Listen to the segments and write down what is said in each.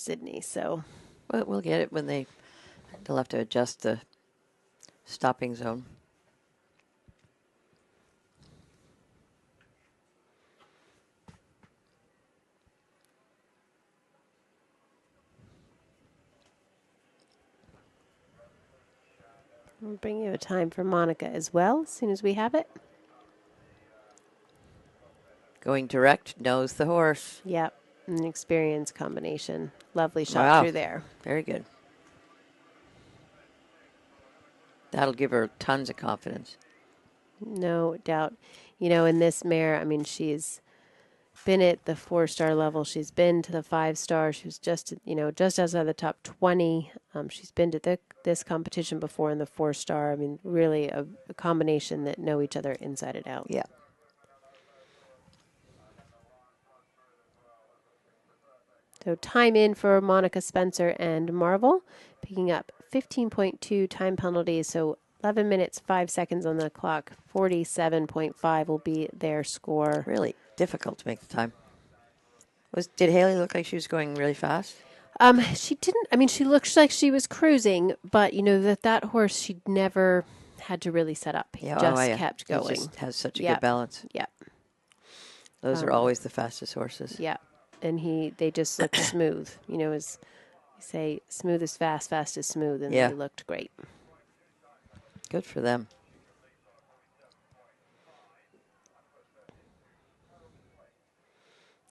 Sydney. So, Well, we'll get it when they'll have to adjust the stopping zone. we'll bring you a time for Monica as well as soon as we have it. Going direct, knows the horse. Yep, an experience combination. Lovely shot Wow. through there. Very good. That'll give her tons of confidence. No doubt. You know, in this mare, I mean, she's been at the 4-star level. She's been to the 5-star. She was just, just outside the top 20. She's been to this competition before in the 4-star. I mean, really a combination that know each other inside and out. Yeah. So time in for Monica Spencer and Marvel, picking up 15.2 time penalties. So 11 minutes, 5 seconds on the clock. 47.5 will be their score. Really difficult to make the time. Did Haley look like she was going really fast? She didn't. I mean, she looked like she was cruising, but that horse she never had to really set up. He just kept going. He just has such a good balance. Yeah. Those are always the fastest horses. Yeah, and they just looked smooth. As you say, smooth is fast, fast is smooth, and they looked great. Good for them.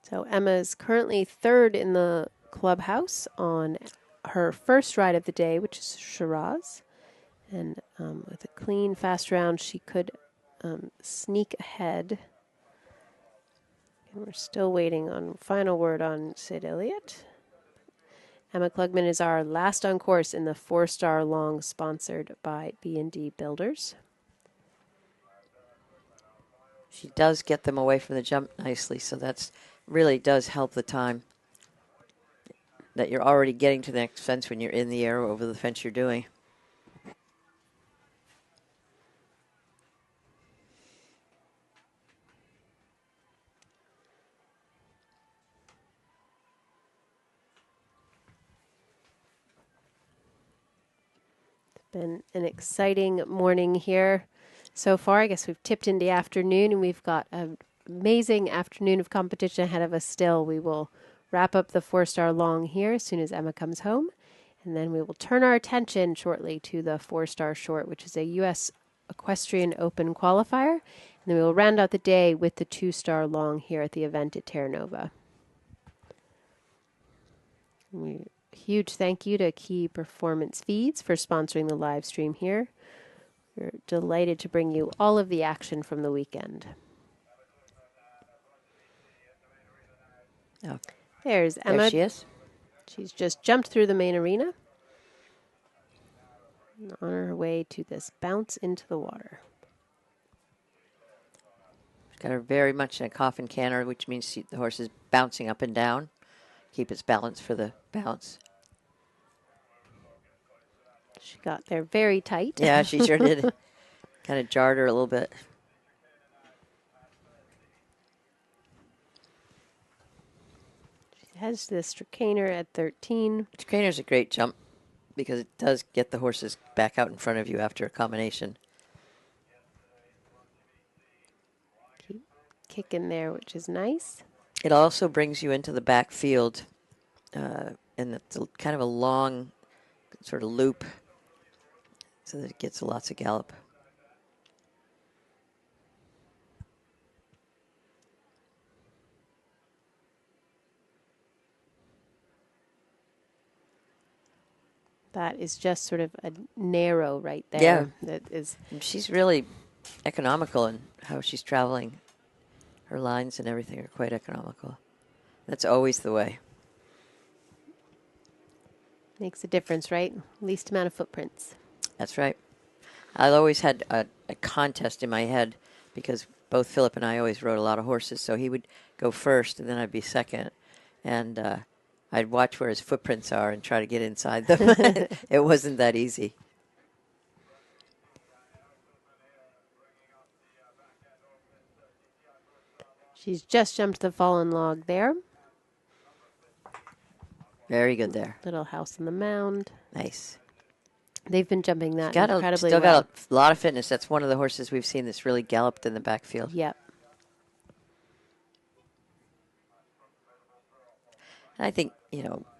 So Emma is currently third in the clubhouse on her first ride of the day, which is Shiraz. And with a clean, fast round, she could sneak ahead. And we're still waiting on final word on Sid Elliott. Emma Klugman is our last on course in the 4-star long, sponsored by B&D Builders. She does get them away from the jump nicely, so that's really does help the time. That you're already getting to the next fence when you're in the air over the fence you're doing. Been an exciting morning here so far. I guess we've tipped into afternoon, and we've got an amazing afternoon of competition ahead of us still. We will wrap up the 4-star long here as soon as Emma comes home, and then we will turn our attention shortly to the 4-star short, which is a U.S. Equestrian Open qualifier, and then we will round out the day with the 2-star long here at the event at Terranova. Huge thank you to Key Performance Feeds for sponsoring the live stream here. We're delighted to bring you all of the action from the weekend. Oh. There's Emma. There she is. She's just jumped through the main arena. On her way to this bounce into the water. She's got her very much in a coffin canter, which means the horse is bouncing up and down. Keep its balance for the bounce. She got there very tight. Yeah, she sure did. Kind of jarred her a little bit. She heads to the Stricaner at 13. Stricaner's a great jump because it does get the horses back out in front of you after a combination. Keep kicking there, which is nice. It also brings you into the back field, and it's kind of a long sort of loop, so that it gets lots of gallop. That is just sort of a narrow right there. Yeah. That is. And she's really economical in how she's traveling. Her lines and everything are quite economical. That's always the way. Makes a difference, right? Least amount of footprints. That's right. I always had a contest in my head because both Philip and I always rode a lot of horses, so he would go first and then I'd be second. And I'd watch where his footprints are and try to get inside them. It wasn't that easy. She's just jumped the fallen log there. Very good there. Little house on the mound. Nice. They've been jumping She's that got incredibly still well. got a lot of fitness. That's one of the horses we've seen that's really galloped in the backfield. Yep. And I think,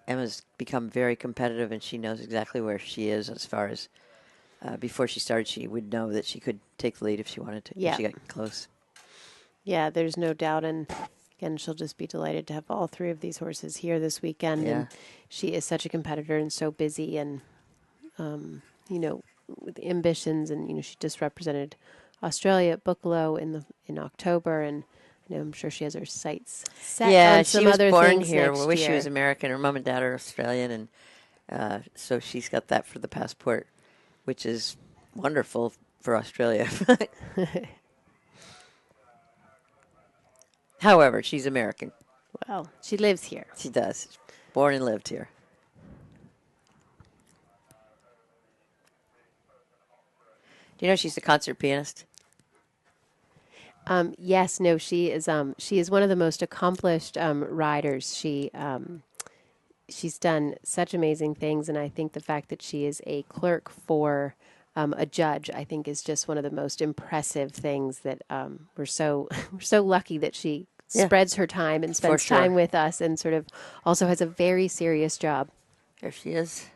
Emma's become very competitive and she knows exactly where she is as far as before she started, she would know that she could take the lead if she wanted to, if Yeah. she got close. Yeah, there's no doubt. And again, she'll just be delighted to have all three of these horses here this weekend. Yeah. And she is such a competitor and so busy and, with ambitions. And, she just represented Australia at Booklow in October. And, I'm sure she has her sights set Yeah, on she some was other born things here. next We wish she year. was American. Her mom and dad are Australian, and so she's got that for the passport, which is wonderful for Australia. However, she's American. Well, she lives here. She does. Born and lived here. Do you know she's a concert pianist? Yes, no, she is. She is one of the most accomplished riders. She's done such amazing things, and I think the fact that she is a clerk for a judge, I think, is just one of the most impressive things. That we're so we're so lucky that she Yeah, spreads her time and spends sure. time with us, and sort of also has a very serious job. There she is.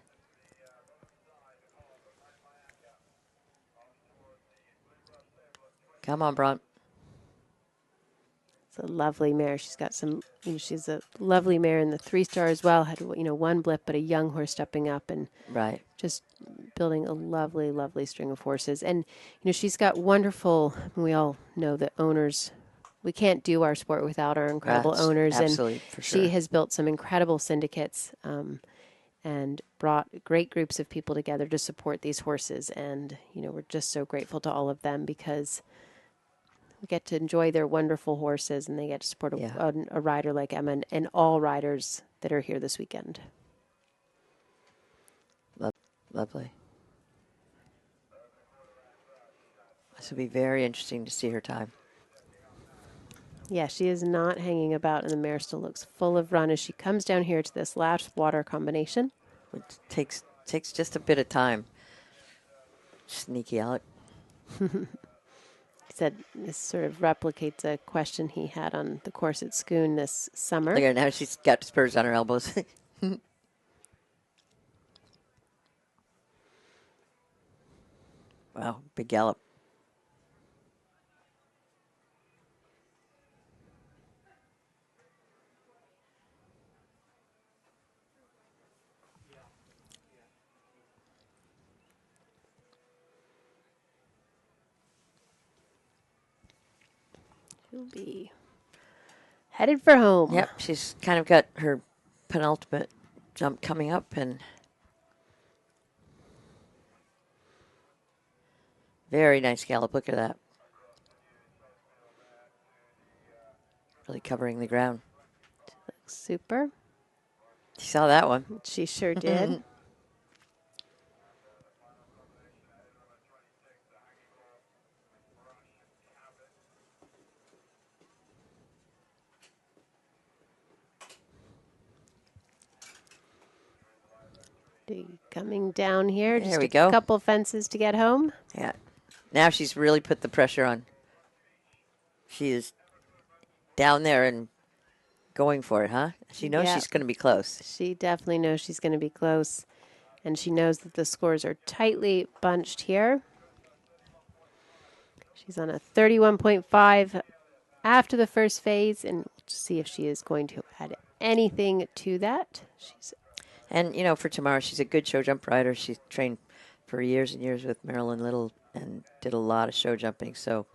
Come on, Bronte. It's a lovely mare. She's got some. She's a lovely mare in the 3-star as well. Had one blip, but a young horse stepping up and Right. just building a lovely, lovely string of horses. And, she's got wonderful, we all know that owners, we can't do our sport without our incredible That's owners. absolutely, And for she sure. has built some incredible syndicates and brought great groups of people together to support these horses. And, we're just so grateful to all of them because we get to enjoy their wonderful horses and they get to support Yeah. a rider like Emma and all riders that are here this weekend. Lovely. This will be very interesting to see her time. Yeah, she is not hanging about, and the mare still looks full of run as she comes down here to this last water combination. It takes just a bit of time. Sneaky Alec. He said this sort of replicates a question he had on the course at Schoon this summer. Look at her now. She's got spurs on her elbows. Wow, big gallop. She'll be headed for home. Yep, she's kind of got her penultimate jump coming up, and very nice gallop. Look at that. Really covering the ground. Looks super. You saw that one. She sure did. Coming down here, There just we a go. couple fences to get home. Yeah. Now she's really put the pressure on. She is down there and going for it, huh? She knows Yeah. she's going to be close. She definitely knows she's going to be close, and she knows that the scores are tightly bunched here. She's on a 31.5 after the first phase, and we'll see if she is going to add anything to that. And, for tomorrow, she's a good show jump rider. She's trained for years and years with Marilyn Little and did a lot of show jumping. So